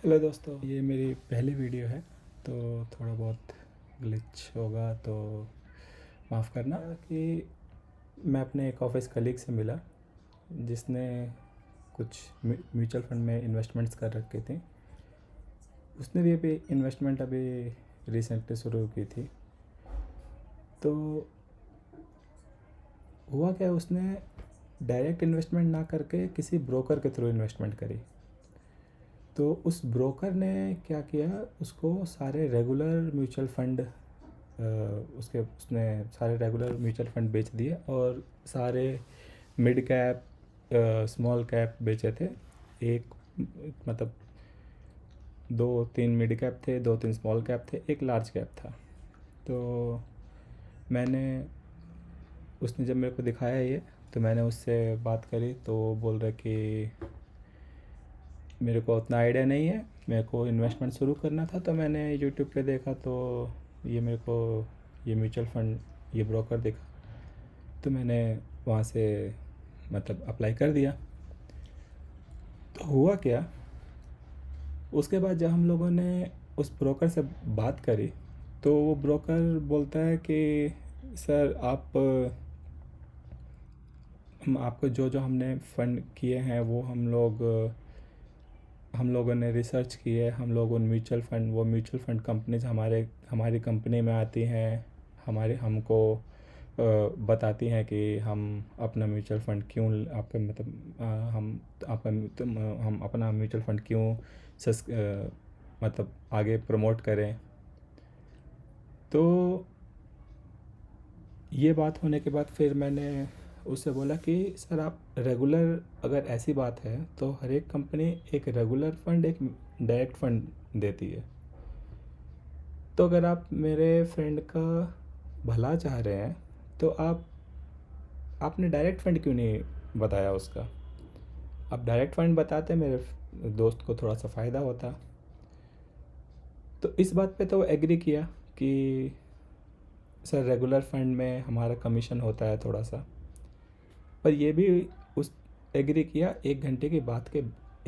Hello दोस्तों, ये मेरी पहली वीडियो है तो थोड़ा बहुत ग्लिच होगा तो माफ़ करना। कि मैं अपने एक ऑफिस कलीग से मिला जिसने कुछ म्यूचुअल फंड में इन्वेस्टमेंट्स कर रखी थी। उसने भी अभी इन्वेस्टमेंट अभी रिसेंटली शुरू की थी। तो हुआ क्या, उसने डायरेक्ट इन्वेस्टमेंट ना करके किसी ब्रोकर के थ्रू इन्वेस्टमेंट करी। तो उस ब्रोकर ने क्या किया, उसको सारे रेगुलर म्यूचुअल फंड उसने सारे रेगुलर म्यूचुअल फंड बेच दिए और सारे मिड कैप स्मॉल कैप बेचे थे। एक मतलब दो तीन मिड कैप थे, दो तीन स्मॉल कैप थे, एक लार्ज कैप था। तो मैंने उसने जब मेरे को दिखाया ये, तो मैंने उससे बात करी तो वो बोल रहे कि मेरे को उतना आइडिया नहीं है, मेरे को इन्वेस्टमेंट शुरू करना था तो मैंने यूट्यूब पे देखा तो ये मेरे को ये म्यूचुअल फंड ये ब्रोकर दिखा तो मैंने वहाँ से मतलब अप्लाई कर दिया। तो हुआ क्या, उसके बाद जब हम लोगों ने उस ब्रोकर से बात करी तो वो ब्रोकर बोलता है कि सर आप हम आपको जो जो हमने फ़ंड किए हैं वो हम लोगों ने रिसर्च की है। हम लोग उन म्यूचुअल फ़ंड वो म्यूचुअल फ़ंड कंपनीज हमारी कंपनी में आती हैं, हमारे हमको बताती हैं कि हम अपना म्यूचुअल फ़ंड क्यों आपका मतलब हम अपना म्यूचुअल फ़ंड क्यों मतलब आगे प्रमोट करें। तो ये बात होने के बाद फिर मैंने उससे बोला कि सर आप रेगुलर, अगर ऐसी बात है तो हर एक कंपनी एक रेगुलर फंड एक डायरेक्ट फंड देती है। तो अगर आप मेरे फ्रेंड का भला चाह रहे हैं तो आपने डायरेक्ट फंड क्यों नहीं बताया उसका। आप डायरेक्ट फंड बताते मेरे दोस्त को थोड़ा सा फ़ायदा होता। तो इस बात पे तो वो एग्री किया कि सर रेगुलर फंड में हमारा कमीशन होता है थोड़ा सा। पर ये भी उस एग्री किया 1 घंटे की बात के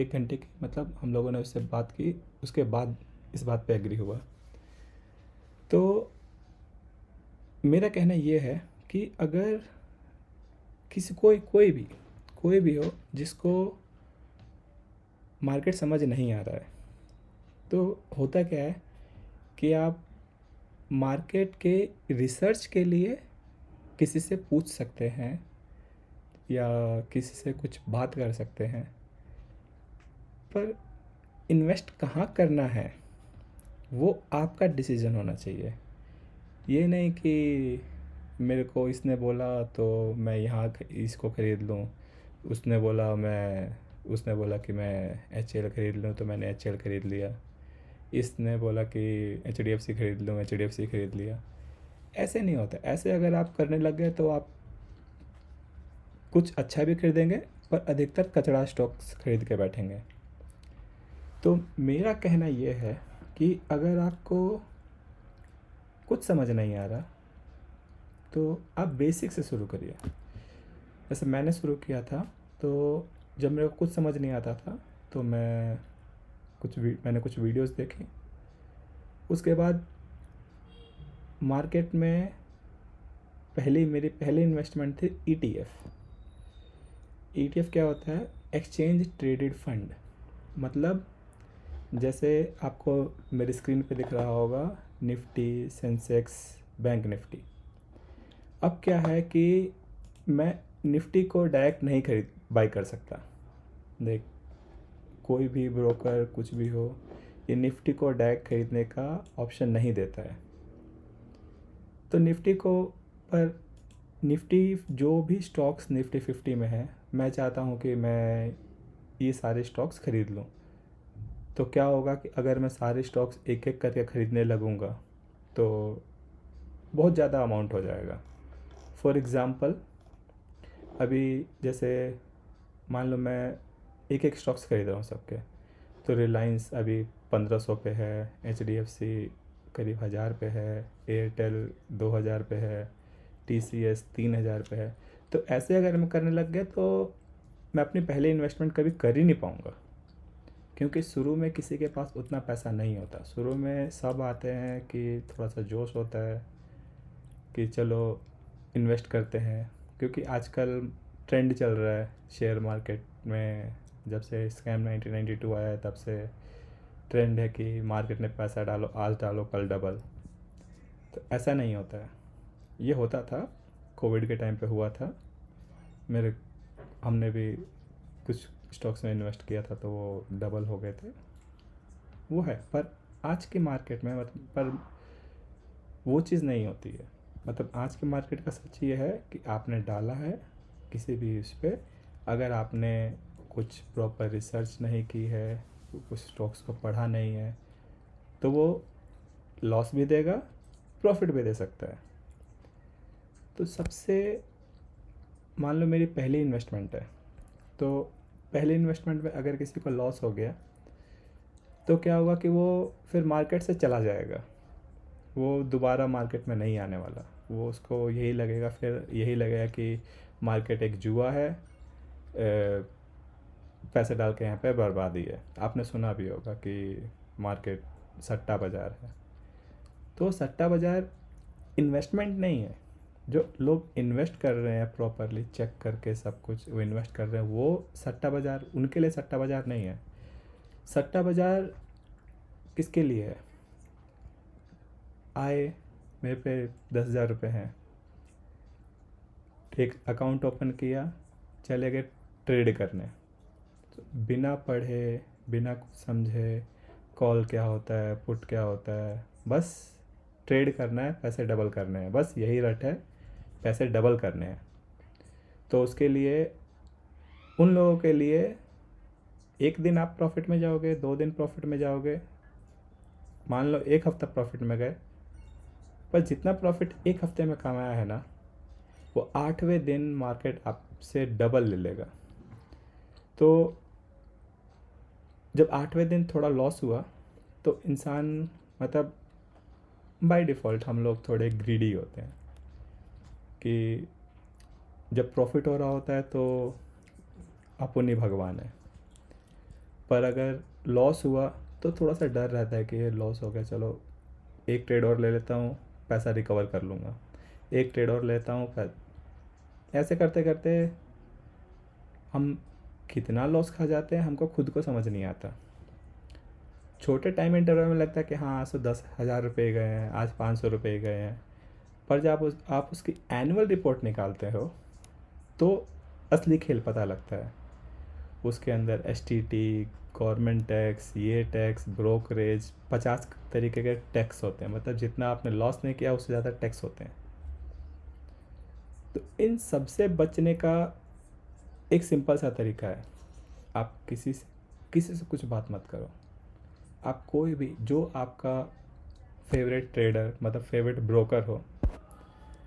1 घंटे की मतलब हम लोगों ने उससे बात की, उसके बाद इस बात पे एग्री हुआ। तो मेरा कहना ये है कि अगर किसी कोई भी हो जिसको मार्केट समझ नहीं आ रहा है, तो होता क्या है कि आप मार्केट के रिसर्च के लिए किसी से पूछ सकते हैं या किसी से कुछ बात कर सकते हैं, पर इन्वेस्ट कहाँ करना है वो आपका डिसीज़न होना चाहिए। ये नहीं कि मेरे को इसने बोला तो मैं इसको ख़रीद लूँ, उसने बोला कि मैं एच एल ख़रीद लूँ तो मैंने एच एल ख़रीद लिया, इसने बोला कि एच डी एफ सी ख़रीद लूँ, एच डी एफ सी ख़रीद लिया। ऐसे नहीं होता। ऐसे अगर आप करने लग गए तो आप कुछ अच्छा भी खरीदेंगे पर अधिकतर कचड़ा स्टॉक्स खरीद के बैठेंगे। तो मेरा कहना ये है कि अगर आपको कुछ समझ नहीं आ रहा तो आप बेसिक से शुरू करिए। जैसे मैंने शुरू किया था, तो जब मेरे को कुछ समझ नहीं आता था तो मैंने कुछ वीडियोस देखे। उसके बाद मार्केट में मेरी पहली इन्वेस्टमेंट थी ईटीएफ। ईटीएफ क्या होता है? Exchange traded fund. मतलब जैसे आपको मेरी स्क्रीन पे दिख रहा होगा निफ्टी, सेंसेक्स, बैंक निफ्टी। अब क्या है कि मैं निफ्टी को डायरेक्ट नहीं खरीद बाई कर सकता। देख, कोई भी ब्रोकर कुछ भी हो, ये निफ्टी को डायरेक्ट खरीदने का ऑप्शन नहीं देता है। तो निफ्टी जो भी स्टॉक्स निफ्टी 50 में है, मैं चाहता हूँ कि मैं ये सारे स्टॉक्स खरीद लूँ। तो क्या होगा कि अगर मैं सारे स्टॉक्स एक एक करके ख़रीदने लगूँगा तो बहुत ज़्यादा अमाउंट हो जाएगा। फॉर एग्ज़ाम्पल, अभी जैसे मान लो मैं एक एक स्टॉक्स खरीद रहा हूँ सबके, तो रिलायंस अभी 1500 पे है, एच डी एफ सी करीब 1000 पे है, एयरटेल 2000 पे है, टी सी एस 3000 पे है। तो ऐसे अगर मैं करने लग गया तो मैं अपनी पहले इन्वेस्टमेंट कभी कर ही नहीं पाऊँगा, क्योंकि शुरू में किसी के पास उतना पैसा नहीं होता। शुरू में सब आते हैं कि थोड़ा सा जोश होता है कि चलो इन्वेस्ट करते हैं, क्योंकि आजकल ट्रेंड चल रहा है शेयर मार्केट में। जब से स्कैम 1992 आया है तब से ट्रेंड है कि मार्केट में पैसा डालो, आज डालो कल डबल। तो ऐसा नहीं होता है। ये होता था, कोविड के टाइम पे हुआ था। हमने भी कुछ स्टॉक्स में इन्वेस्ट किया था तो वो डबल हो गए थे। वो है, पर आज की मार्केट में पर वो चीज़ नहीं होती है। मतलब आज के मार्केट का सच ये है कि आपने डाला है किसी भी उस पर, अगर आपने कुछ प्रॉपर रिसर्च नहीं की है, कुछ स्टॉक्स को पढ़ा नहीं है, तो वो लॉस भी देगा, प्रॉफिट भी दे सकता है। तो सबसे, मान लो मेरी पहली इन्वेस्टमेंट है, तो पहली इन्वेस्टमेंट में अगर किसी को लॉस हो गया तो क्या होगा कि वो फिर मार्केट से चला जाएगा, वो दोबारा मार्केट में नहीं आने वाला। वो उसको यही लगेगा कि मार्केट एक जुआ है, पैसे डाल के यहाँ पे बर्बादी है। आपने सुना भी होगा कि मार्केट सट्टा बाज़ार है। तो सट्टा बाज़ार इन्वेस्टमेंट नहीं है। जो लोग इन्वेस्ट कर रहे हैं प्रॉपरली चेक करके सब कुछ वो इन्वेस्ट कर रहे हैं, वो सट्टा बाज़ार उनके लिए सट्टा बाज़ार नहीं है। सट्टा बाज़ार किसके लिए है? आए, मेरे पे 10,000 रुपये हैं, एक अकाउंट ओपन किया, चले गए ट्रेड करने। तो बिना पढ़े, बिना कुछ समझे, कॉल क्या होता है, पुट क्या होता है, बस ट्रेड करना है, पैसे डबल करने हैं, बस यही रट है, पैसे डबल करने हैं। तो उसके लिए, उन लोगों के लिए, एक दिन आप प्रॉफिट में जाओगे, 2 दिन प्रॉफिट में जाओगे, मान लो एक हफ्ता प्रॉफिट में गए, पर जितना प्रॉफिट एक हफ्ते में कमाया है ना, वो 8वें दिन मार्केट आपसे डबल ले लेगा। तो जब 8वें दिन थोड़ा लॉस हुआ तो इंसान, मतलब बाय डिफ़ॉल्ट हम लोग थोड़े ग्रीडी होते हैं कि जब प्रॉफिट हो रहा होता है तो अपन ही भगवान है, पर अगर लॉस हुआ तो थोड़ा सा डर रहता है कि ये लॉस हो गया, चलो एक ट्रेड और ले लेता हूँ, पैसा रिकवर कर लूँगा, एक ट्रेड और लेता हूँ। ऐसे करते करते हम कितना लॉस खा जाते हैं हमको खुद को समझ नहीं आता। छोटे टाइम इंटरवल में लगता है कि हाँ आज तो 10,000 रुपये गए हैं, आज 500 रुपये गए हैं, पर जब आप उसकी एनुअल रिपोर्ट निकालते हो तो असली खेल पता लगता है। उसके अंदर STT, गवर्नमेंट टैक्स, ये टैक्स, ब्रोकरेज, 50 तरीके के टैक्स होते हैं। मतलब जितना आपने लॉस नहीं किया उससे ज़्यादा टैक्स होते हैं। तो इन सब से बचने का एक सिंपल सा तरीका है, आप किसी से कुछ बात मत करो। आप कोई भी, जो आपका फेवरेट ट्रेडर, मतलब फेवरेट ब्रोकर हो,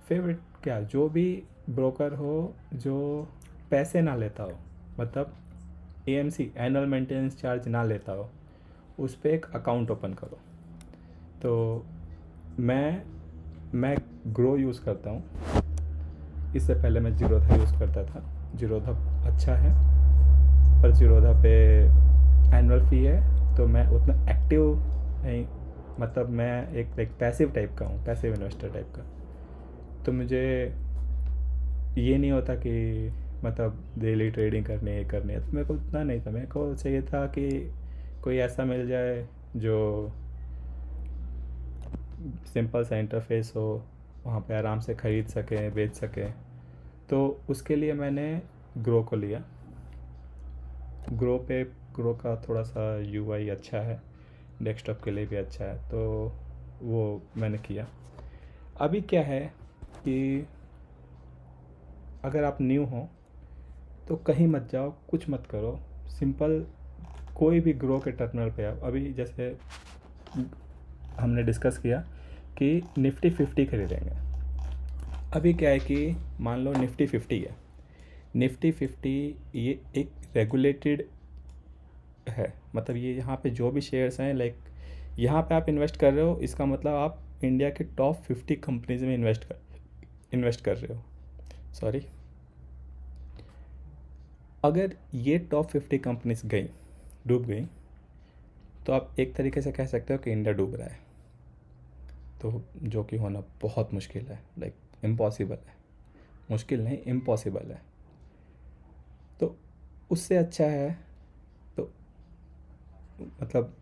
फेवरेट क्या, जो भी ब्रोकर हो जो पैसे ना लेता हो, मतलब AMC, एनुअल मेंटेनेंस चार्ज ना लेता हो, उस पर एक अकाउंट ओपन करो। तो मैं ग्रो यूज़ करता हूँ। इससे पहले मैं जीरोधा यूज़ करता था। जीरोधा अच्छा है, पर जीरोधा पे एनुअल फ़ी है, तो मैं उतना एक्टिव नहीं, मतलब मैं एक पैसिव टाइप का हूँ, पैसिव इन्वेस्टर टाइप का। तो मुझे ये नहीं होता कि मतलब डेली ट्रेडिंग करनी है तो मेरे को उतना नहीं था। मेरे को चाहिए था कि कोई ऐसा मिल जाए जो सिंपल सा इंटरफेस हो, वहाँ पे आराम से ख़रीद सकें, बेच सकें। तो उसके लिए मैंने ग्रो को लिया। ग्रो का थोड़ा सा UI अच्छा है, डेस्कटॉप के लिए भी अच्छा है, तो वो मैंने किया। अभी क्या है कि अगर आप न्यू हो तो कहीं मत जाओ, कुछ मत करो, सिंपल कोई भी ग्रो के टर्मिनल पे आओ। अभी जैसे हमने डिस्कस किया कि निफ्टी 50 खरीदेंगे। अभी क्या है कि मान लो निफ्टी 50 है, निफ्टी 50 ये एक रेगुलेटेड है, मतलब ये यहाँ पे जो भी शेयर्स हैं, लाइक यहाँ पे आप इन्वेस्ट कर रहे हो, इसका मतलब आप इंडिया के टॉप 50 कंपनीज में इन्वेस्ट कर रहे हो। सॉरी, अगर ये टॉप 50 कंपनीज डूब गई, तो आप एक तरीके से कह सकते हो कि इंडिया डूब रहा है, तो जो कि होना बहुत मुश्किल है, लाइक इम्पॉसिबल है। मुश्किल नहीं, इम्पॉसिबल है। तो उससे अच्छा है, तो मतलब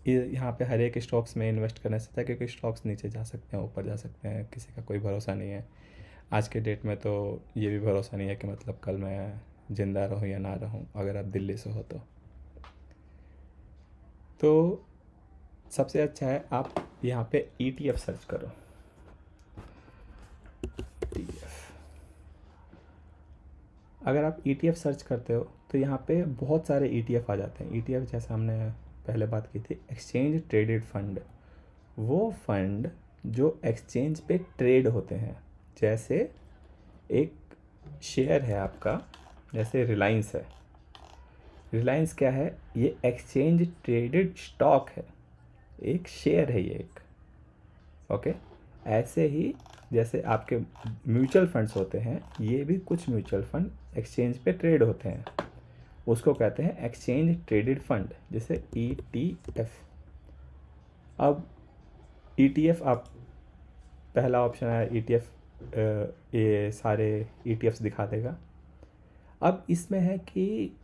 ये यहाँ पे हर एक स्टॉक्स में इन्वेस्ट करने से अच्छा है, क्योंकि स्टॉक्स नीचे जा सकते हैं, ऊपर जा सकते हैं, किसी का कोई भरोसा नहीं है। आज के डेट में तो ये भी भरोसा नहीं है कि मतलब कल मैं ज़िंदा रहूँ या ना रहूँ, अगर आप दिल्ली से हो तो सबसे अच्छा है आप यहाँ पे ETF सर्च करो। ETF, अगर आप ETF सर्च करते हो तो यहाँ पे बहुत सारे ETF आ जाते हैं। ETF जैसे हमने पहले बात की थी, एक्सचेंज ट्रेडेड फंड, वो फंड जो एक्सचेंज पे ट्रेड होते हैं। जैसे एक शेयर है आपका, जैसे रिलायंस है। रिलायंस क्या है? ये एक्सचेंज ट्रेडेड स्टॉक है, एक शेयर है ये एक। ओके, ऐसे ही जैसे आपके म्यूचुअल फंड्स होते हैं, ये भी कुछ म्यूचुअल फंड एक्सचेंज पे ट्रेड होते हैं, उसको कहते हैं एक्सचेंज ट्रेडेड फंड, जैसे ETF। अब ETF, आप पहला ऑप्शन है ETF, ये सारे ETFs दिखा देगा। अब इसमें है कि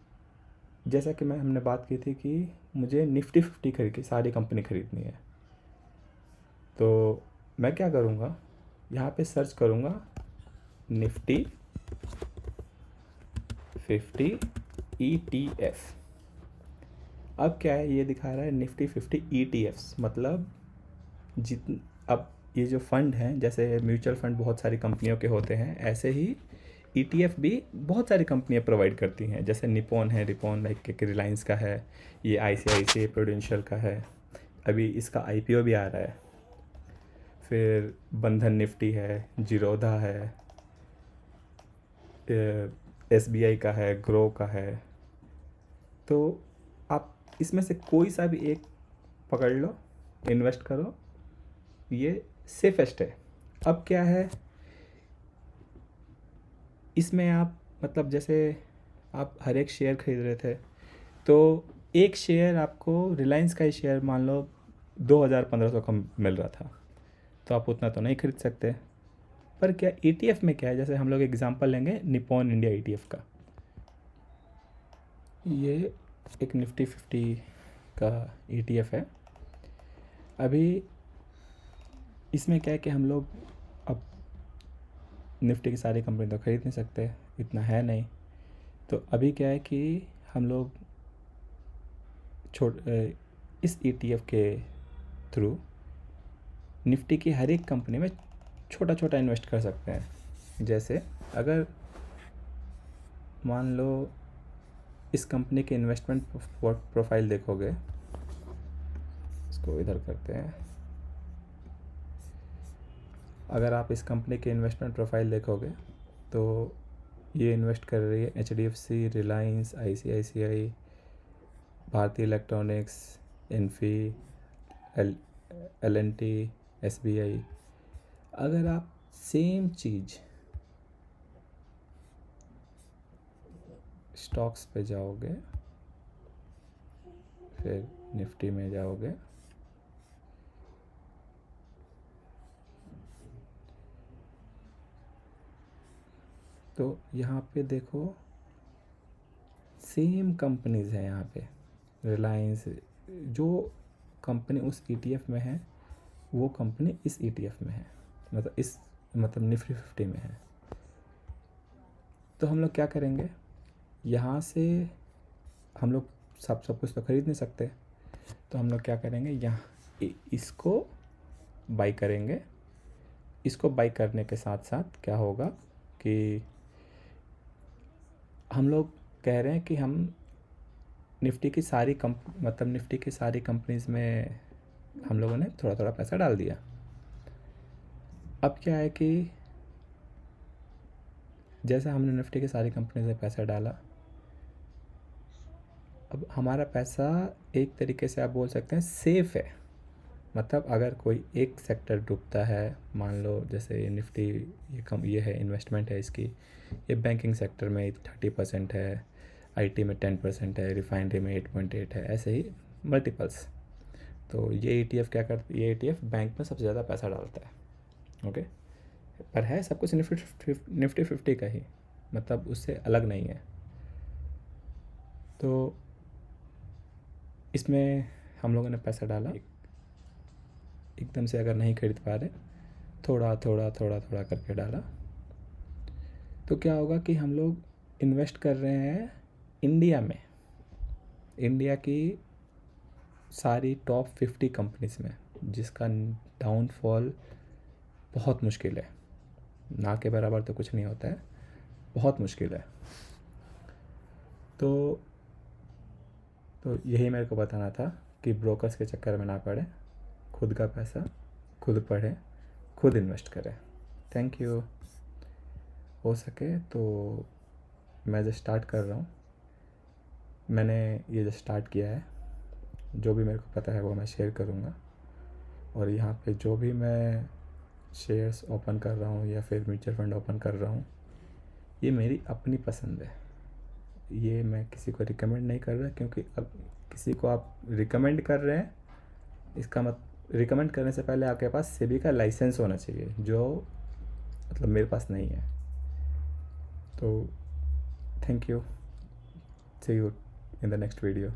जैसा कि हमने बात की थी कि मुझे निफ्टी 50 खरीद की सारी कंपनी खरीदनी है, तो मैं क्या करूँगा, यहाँ पे सर्च करूँगा निफ्टी 50 ETF। अब क्या है, ये दिखा रहा है निफ्टी 50 ETFs, मतलब अब ये जो फंड हैं, जैसे म्यूचुअल फंड बहुत सारी कंपनियों के होते हैं, ऐसे ही ETF भी बहुत सारी कंपनियां प्रोवाइड करती हैं। जैसे निपॉन है, रिपॉन लाइक रिलायंस का है, ये ICICI प्रूडेंशियल का है, अभी इसका IPO भी आ रहा है। फिर बंधन निफ्टी है, जीरोधा है, SBI का है, ग्रो का है। तो आप इसमें से कोई सा भी एक पकड़ लो, इन्वेस्ट करो, ये सेफेस्ट है। अब क्या है इसमें, आप मतलब जैसे आप हर एक शेयर खरीद रहे थे, तो एक शेयर आपको, रिलायंस का ही शेयर मान लो 2,000-1,500 का मिल रहा था, तो आप उतना तो नहीं खरीद सकते। पर क्या ETF में क्या है, जैसे हम लोग एग्जांपल लेंगे निपॉन इंडिया ETF का, ये एक निफ्टी 50 का ETF है। अभी इसमें क्या है कि हम लोग अब निफ्टी की सारी कंपनी तो खरीद नहीं सकते, इतना है नहीं। तो अभी क्या है कि हम लोग इस ETF के थ्रू निफ्टी की हर एक कंपनी में छोटा छोटा इन्वेस्ट कर सकते हैं। जैसे अगर मान लो इस कंपनी के इन्वेस्टमेंट प्रोफाइल देखोगे, इसको इधर करते हैं, अगर आप इस कंपनी के इन्वेस्टमेंट प्रोफाइल देखोगे तो ये इन्वेस्ट कर रही है HDFC, Reliance, ICICI, Bharti Electronics, Infy, L&T, SBI। अगर आप सेम चीज़ स्टॉक्स पे जाओगे, फिर निफ्टी में जाओगे, तो यहाँ पे देखो सेम कंपनीज़ हैं यहाँ पे। रिलायंस, जो कंपनी उस ETF में है वो कंपनी इस ETF में है, मतलब निफ्टी 50 में है। तो हम लोग क्या करेंगे, यहाँ से हम लोग सब कुछ तो खरीद नहीं सकते, तो हम लोग क्या करेंगे, यहाँ इसको बाई करेंगे। इसको बाई करने के साथ साथ क्या होगा कि हम लोग कह रहे हैं कि हम निफ्टी की सारी कंपनीज़ में हम लोगों ने थोड़ा थोड़ा पैसा डाल दिया। अब क्या है कि जैसे हमने निफ्टी की सारी कंपनीज में पैसा डाला, अब हमारा पैसा एक तरीके से आप बोल सकते हैं सेफ़ है। मतलब अगर कोई एक सेक्टर डूबता है, मान लो जैसे निफ्टी ये है, इन्वेस्टमेंट है इसकी, ये बैंकिंग सेक्टर में 30% है, IT में 10% है, रिफाइनरी में 8.8 है, ऐसे ही मल्टीपल्स। तो ये ETF क्या करती, ये ETF बैंक में सबसे ज़्यादा पैसा डालता है। ओके, पर है सब कुछ निफ्टी 50 का ही, मतलब उससे अलग नहीं है। तो इसमें हम लोगों ने पैसा डाला, एकदम से अगर नहीं खरीद पा रहे, थोड़ा थोड़ा थोड़ा थोड़ा करके डाला, तो क्या होगा कि हम लोग इन्वेस्ट कर रहे हैं इंडिया में, इंडिया की सारी टॉप 50 कंपनीज में, जिसका डाउनफॉल बहुत मुश्किल है, ना के बराबर तो कुछ नहीं होता है, बहुत मुश्किल है। तो यही मेरे को बताना था कि ब्रोकर्स के चक्कर में ना पड़े, खुद का पैसा खुद पढ़े, खुद इन्वेस्ट करें। Thank you. हो सके तो मैं जस्ट स्टार्ट कर रहा हूँ, मैंने ये जस्ट स्टार्ट किया है, जो भी मेरे को पता है वो मैं शेयर करूँगा। और यहाँ पे जो भी मैं शेयर्स ओपन कर रहा हूँ या फिर म्यूचुअल फंड ओपन कर रहा हूँ, ये मेरी अपनी पसंद है, ये मैं किसी को रिकमेंड नहीं कर रहा, क्योंकि अब किसी को आप रिकमेंड कर रहे हैं, इसका रिकमेंड करने से पहले आपके पास सेबी का लाइसेंस होना चाहिए, जो मतलब मेरे पास नहीं है। तो thank you, see you in the next video.